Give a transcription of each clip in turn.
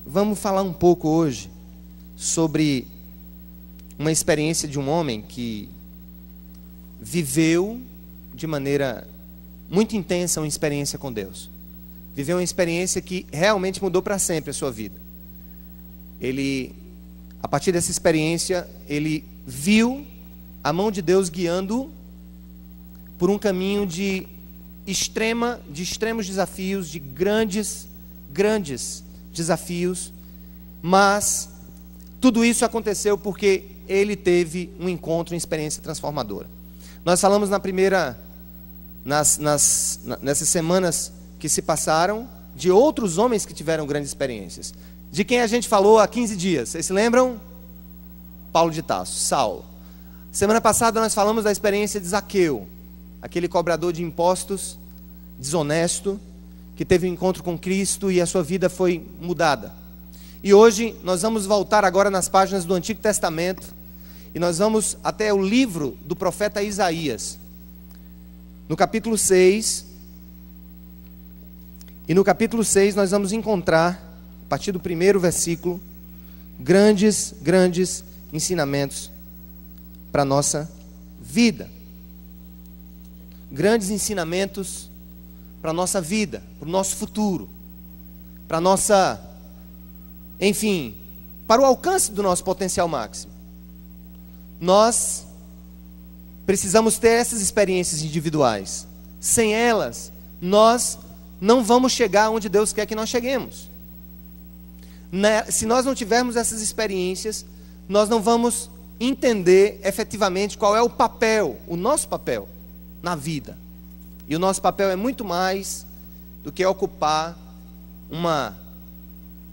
Vamos falar um pouco hoje sobre uma experiência de um homem que viveu de maneira muito intensa uma experiência com Deus. Viveu uma experiência que realmente mudou para sempre a sua vida. Ele, a partir dessa experiência, ele viu a mão de Deus guiando por um caminho de extremos desafios, de grandes desafios, mas tudo isso aconteceu porque ele teve um encontro, uma experiência transformadora. Nós falamos nessas semanas que se passaram, de outros homens que tiveram grandes experiências. De quem a gente falou há 15 dias, vocês se lembram? Paulo de Tarso, Saulo. Semana passada nós falamos da experiência de Zaqueu, aquele cobrador de impostos, desonesto, que teve um encontro com Cristo e a sua vida foi mudada. E hoje nós vamos voltar agora nas páginas do Antigo Testamento, e nós vamos até o livro do profeta Isaías, no capítulo 6, e no capítulo 6 nós vamos encontrar, a partir do primeiro versículo, grandes ensinamentos para a nossa vida. Grandes ensinamentos para a nossa vida, para o nosso futuro, para a nossa, enfim, para o alcance do nosso potencial máximo. Nós precisamos ter essas experiências individuais. Sem elas, nós não vamos chegar onde Deus quer que nós cheguemos. Se nós não tivermos essas experiências, nós não vamos entender efetivamente qual é o nosso papel na vida. E o nosso papel é muito mais do que ocupar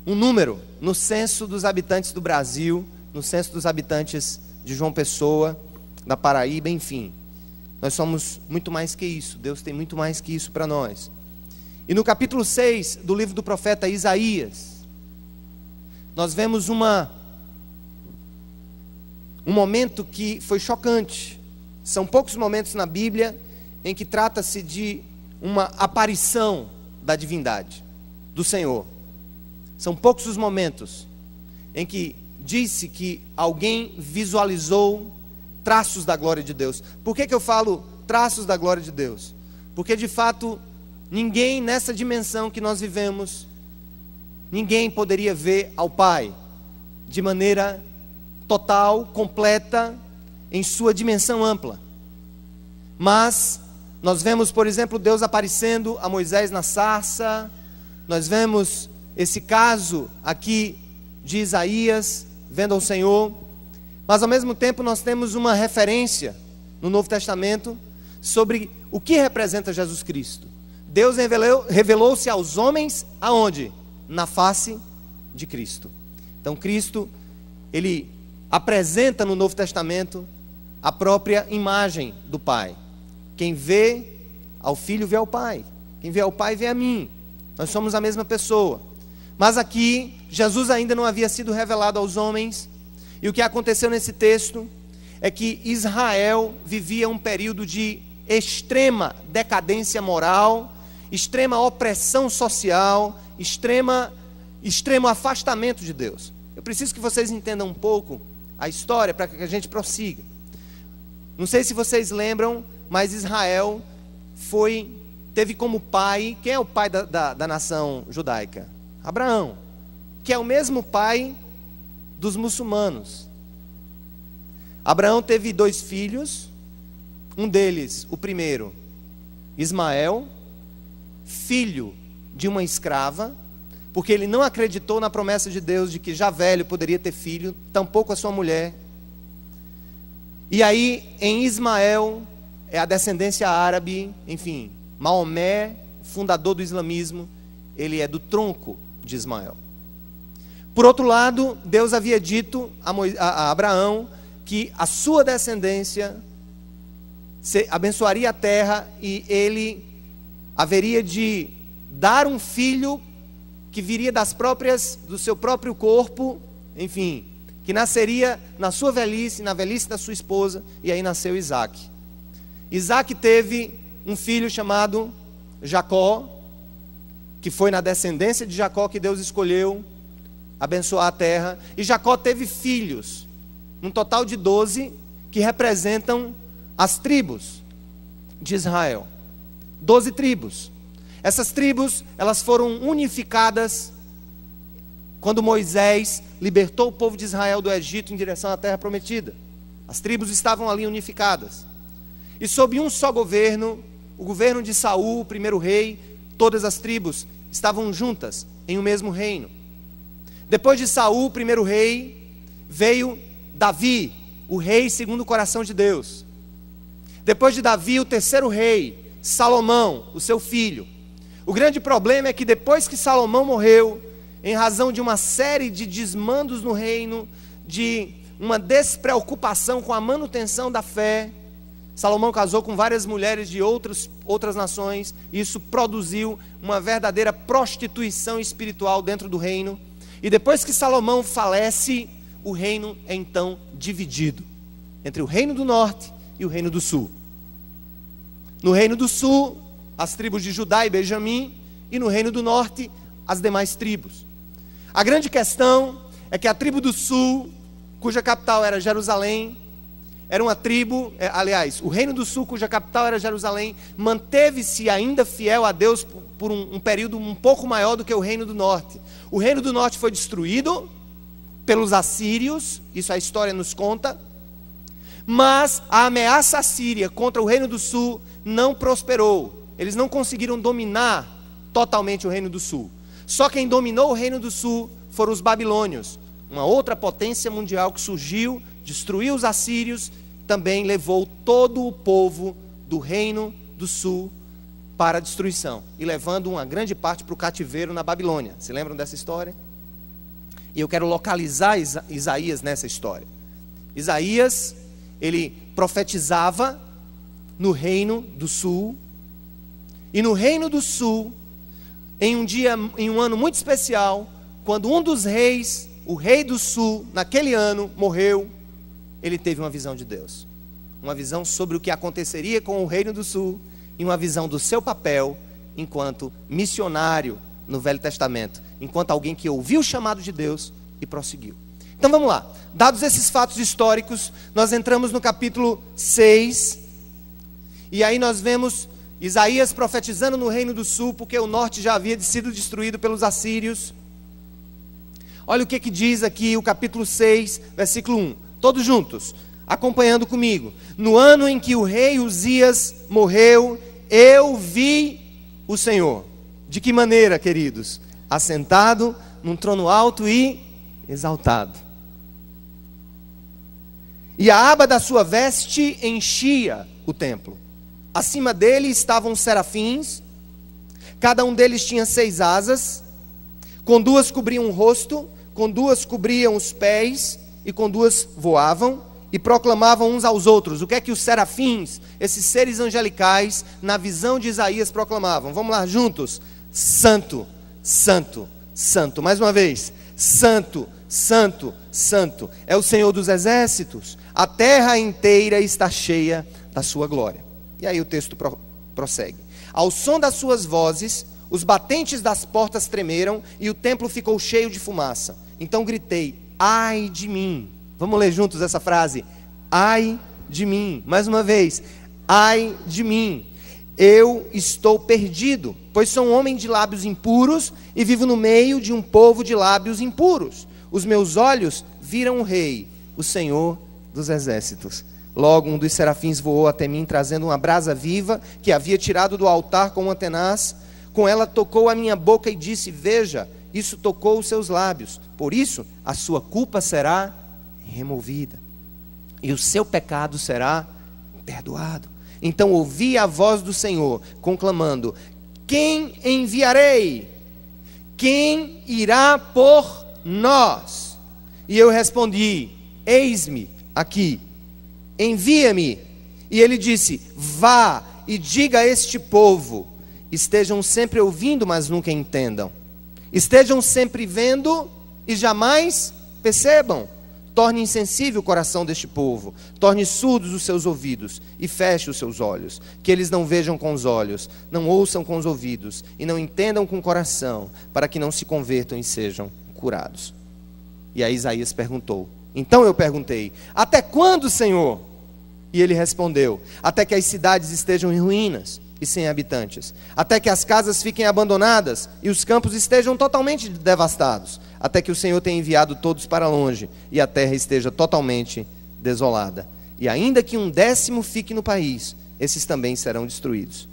um número no censo dos habitantes do Brasil, no censo dos habitantes de João Pessoa, da Paraíba, enfim. Nós somos muito mais que isso. Deus tem muito mais que isso para nós. E no capítulo 6 do livro do profeta Isaías, nós vemos um momento que foi chocante. São poucos momentos na Bíblia em que trata-se de uma aparição da divindade, do Senhor. São poucos os momentos em que disse que alguém visualizou traços da glória de Deus. Por que eu falo traços da glória de Deus? Porque de fato, ninguém nessa dimensão que nós vivemos, ninguém poderia ver ao Pai de maneira total, completa, em sua dimensão ampla. Mas nós vemos, por exemplo, Deus aparecendo a Moisés na sarça. Nós vemos esse caso aqui de Isaías vendo ao Senhor. Mas ao mesmo tempo nós temos uma referência no Novo Testamento sobre o que representa Jesus Cristo. Deus revelou-se aos homens aonde? Na face de Cristo. Então Cristo, ele apresenta no Novo Testamento a própria imagem do Pai. Quem vê ao Filho vê ao Pai. Quem vê ao Pai vê a mim. Nós somos a mesma pessoa. Mas aqui, Jesus ainda não havia sido revelado aos homens. E o que aconteceu nesse texto é que Israel vivia um período de extrema decadência moral, extrema opressão social, extremo afastamento de Deus. Eu preciso que vocês entendam um pouco a história para que a gente prossiga. Não sei se vocês lembram, mas Israel teve como pai, quem é o pai da nação judaica? Abraão, que é o mesmo pai dos muçulmanos. Abraão teve 2 filhos, um deles, o primeiro, Ismael, filho de uma escrava, porque ele não acreditou na promessa de Deus de que já velho poderia ter filho, tampouco a sua mulher. E aí em Ismael é a descendência árabe, enfim, Maomé, fundador do islamismo, ele é do tronco de Ismael. Por outro lado, Deus havia dito a Abraão que a sua descendência abençoaria a terra e ele haveria de dar um filho que viria do seu próprio corpo, enfim, que nasceria na sua velhice, na velhice da sua esposa, e aí nasceu Isaac. Isaac teve um filho chamado Jacó, que foi na descendência de Jacó que Deus escolheu abençoar a terra, e Jacó teve filhos, um total de 12, que representam as tribos de Israel. 12 tribos. Essas tribos, elas foram unificadas quando Moisés libertou o povo de Israel do Egito em direção à terra prometida. As tribos estavam ali unificadas. E sob um só governo, o governo de Saul, o primeiro rei, todas as tribos estavam juntas em um mesmo reino. Depois de Saul, o primeiro rei, veio Davi, o rei segundo o coração de Deus. Depois de Davi, o terceiro rei, Salomão, o seu filho. O grande problema é que depois que Salomão morreu, em razão de uma série de desmandos no reino, de uma despreocupação com a manutenção da fé, Salomão casou com várias mulheres de outras nações, e isso produziu uma verdadeira prostituição espiritual dentro do reino. E depois que Salomão falece, o reino é então dividido entre o reino do norte e o reino do sul. No reino do sul, as tribos de Judá e Benjamim, e no reino do norte, as demais tribos. A grande questão é que a tribo do sul, cuja capital era Jerusalém, era uma tribo, o reino do sul, cuja capital era Jerusalém, manteve-se ainda fiel a Deus por um período um pouco maior do que o reino do norte. O reino do norte foi destruído pelos assírios, isso a história nos conta, mas a ameaça assíria contra o reino do sul não prosperou. Eles não conseguiram dominar totalmente o reino do sul. Só quem dominou o reino do sul foram os babilônios, uma outra potência mundial que surgiu, destruiu os assírios, também levou todo o povo do reino do sul para a destruição, e levando uma grande parte para o cativeiro na Babilônia. Se lembram dessa história? E eu quero localizar Isaías nessa história. Isaías, ele profetizava no reino do sul, e no reino do sul, em um ano muito especial, quando um dos reis, o rei do sul, naquele ano, morreu, ele teve uma visão de Deus. Uma visão sobre o que aconteceria com o reino do sul, e uma visão do seu papel enquanto missionário no Velho Testamento, enquanto alguém que ouviu o chamado de Deus e prosseguiu. Então vamos lá, dados esses fatos históricos, nós entramos no capítulo 6, e aí nós vemos Isaías profetizando no reino do sul, porque o norte já havia sido destruído pelos assírios. Olha o que diz aqui o capítulo 6, versículo 1, todos juntos, acompanhando comigo. No ano em que o rei Uzias morreu, eu vi o Senhor. De que maneira, queridos? Assentado num trono alto e exaltado. E a aba da sua veste enchia o templo. Acima dele estavam serafins, cada um deles tinha 6 asas, com 2 cobriam o rosto, com 2 cobriam os pés, e com 2 voavam, e proclamavam uns aos outros. O que é que os serafins, esses seres angelicais, na visão de Isaías proclamavam? Vamos lá juntos. Santo, santo, santo. Mais uma vez. Santo, santo, santo. É o Senhor dos exércitos. A terra inteira está cheia da sua glória. E aí o texto prossegue. Ao som das suas vozes, os batentes das portas tremeram, e o templo ficou cheio de fumaça. Então gritei, ai de mim. Vamos ler juntos essa frase. Ai de mim. Mais uma vez. Ai de mim. Eu estou perdido, pois sou um homem de lábios impuros e vivo no meio de um povo de lábios impuros. Os meus olhos viram o rei, o Senhor dos exércitos. Logo um dos serafins voou até mim, trazendo uma brasa viva que havia tirado do altar com uma tenaz. Com ela tocou a minha boca e disse, veja, isso tocou os seus lábios. Por isso a sua culpa será removida, e o seu pecado será perdoado. Então ouvi a voz do Senhor, conclamando, quem enviarei? Quem irá por nós? E eu respondi, eis-me aqui, envia-me. E ele disse, vá e diga a este povo, estejam sempre ouvindo, mas nunca entendam. Estejam sempre vendo e jamais percebam. Torne insensível o coração deste povo, torne surdos os seus ouvidos e feche os seus olhos, que eles não vejam com os olhos, não ouçam com os ouvidos e não entendam com o coração, para que não se convertam e sejam curados. E aí Isaías perguntou. Então eu perguntei: até quando, Senhor? E ele respondeu: até que as cidades estejam em ruínas e sem habitantes, até que as casas fiquem abandonadas e os campos estejam totalmente devastados, até que o Senhor tenha enviado todos para longe e a terra esteja totalmente desolada. E ainda que 1/10 fique no país, esses também serão destruídos.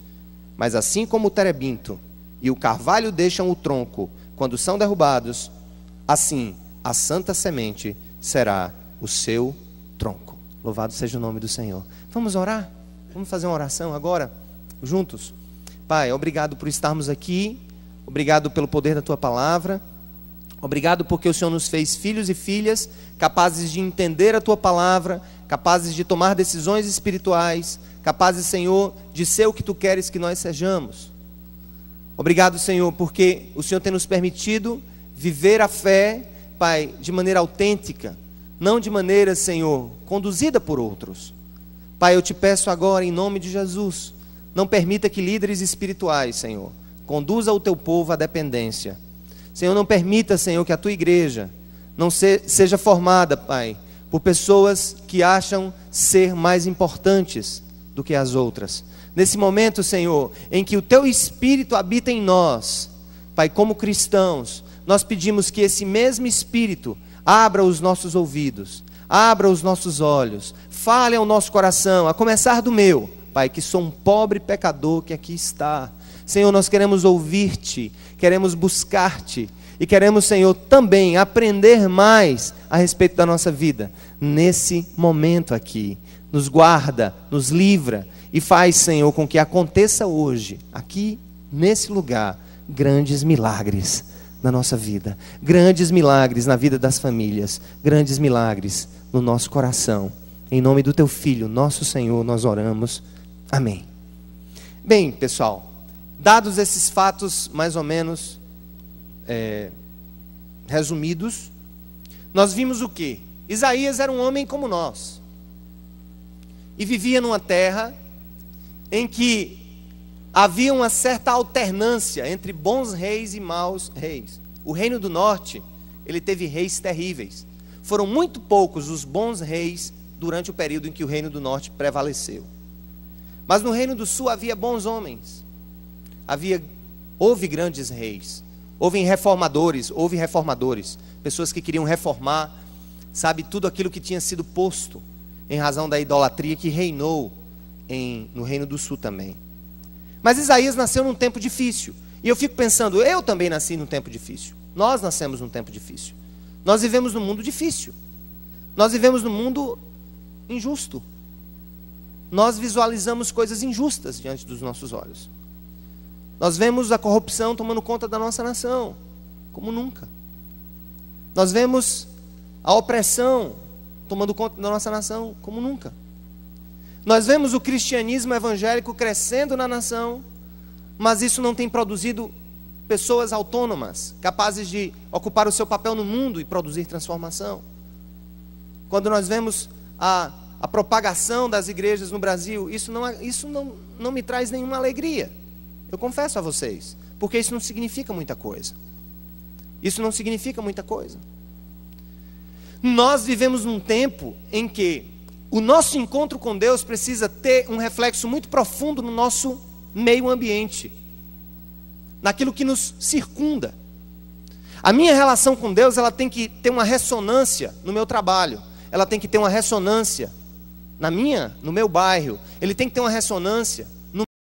Mas assim como o terebinto e o carvalho deixam o tronco quando são derrubados, assim a santa semente será o seu tronco. Louvado seja o nome do Senhor. Vamos orar? Vamos fazer uma oração agora, juntos? Pai, obrigado por estarmos aqui. Obrigado pelo poder da Tua palavra. Obrigado porque o Senhor nos fez filhos e filhas capazes de entender a Tua palavra, capazes de tomar decisões espirituais, capazes, Senhor, de ser o que Tu queres que nós sejamos. Obrigado, Senhor, porque o Senhor tem nos permitido viver a fé, Pai, de maneira autêntica, não de maneira, Senhor, conduzida por outros. Pai, eu te peço agora, em nome de Jesus, não permita que líderes espirituais, Senhor, conduza o teu povo à dependência. Senhor, não permita, Senhor, que a tua igreja não seja formada, Pai, por pessoas que acham ser mais importantes do que as outras. Nesse momento, Senhor, em que o teu Espírito habita em nós, Pai, como cristãos, nós pedimos que esse mesmo Espírito abra os nossos ouvidos, abra os nossos olhos, fale ao nosso coração, a começar do meu, Pai, que sou um pobre pecador que aqui está. Senhor, nós queremos ouvir-te, queremos buscar-te e queremos, Senhor, também aprender mais a respeito da nossa vida. Nesse momento aqui, nos guarda, nos livra e faz, Senhor, com que aconteça hoje, aqui nesse lugar, grandes milagres na nossa vida, grandes milagres na vida das famílias, grandes milagres no nosso coração. Em nome do teu Filho, nosso Senhor, nós oramos. Amém. Bem, pessoal, dados esses fatos mais ou menos resumidos, nós vimos o quê? Isaías era um homem como nós e vivia numa terra em que havia uma certa alternância entre bons reis e maus reis. O reino do norte, ele teve reis terríveis. Foram muito poucos os bons reis durante o período em que o reino do norte prevaleceu. Mas no reino do sul havia bons homens. Houve grandes reis. Houve reformadores, pessoas que queriam reformar, sabe, tudo aquilo que tinha sido posto em razão da idolatria que reinou no reino do sul também. Mas Isaías nasceu num tempo difícil. E eu fico pensando, eu também nasci num tempo difícil. Nós nascemos num tempo difícil. Nós vivemos num mundo difícil. Nós vivemos num mundo injusto. Nós visualizamos coisas injustas diante dos nossos olhos. Nós vemos a corrupção tomando conta da nossa nação, como nunca. Nós vemos a opressão tomando conta da nossa nação, como nunca. Nós vemos o cristianismo evangélico crescendo na nação, mas isso não tem produzido pessoas autônomas, capazes de ocupar o seu papel no mundo e produzir transformação. Quando nós vemos a propagação das igrejas no Brasil, isso não me traz nenhuma alegria. Eu confesso a vocês, porque isso não significa muita coisa. Isso não significa muita coisa. Nós vivemos num tempo em que o nosso encontro com Deus precisa ter um reflexo muito profundo no nosso meio ambiente, naquilo que nos circunda. A minha relação com Deus, ela tem que ter uma ressonância no meu trabalho, ela tem que ter uma ressonância no meu bairro, ele tem que ter uma ressonância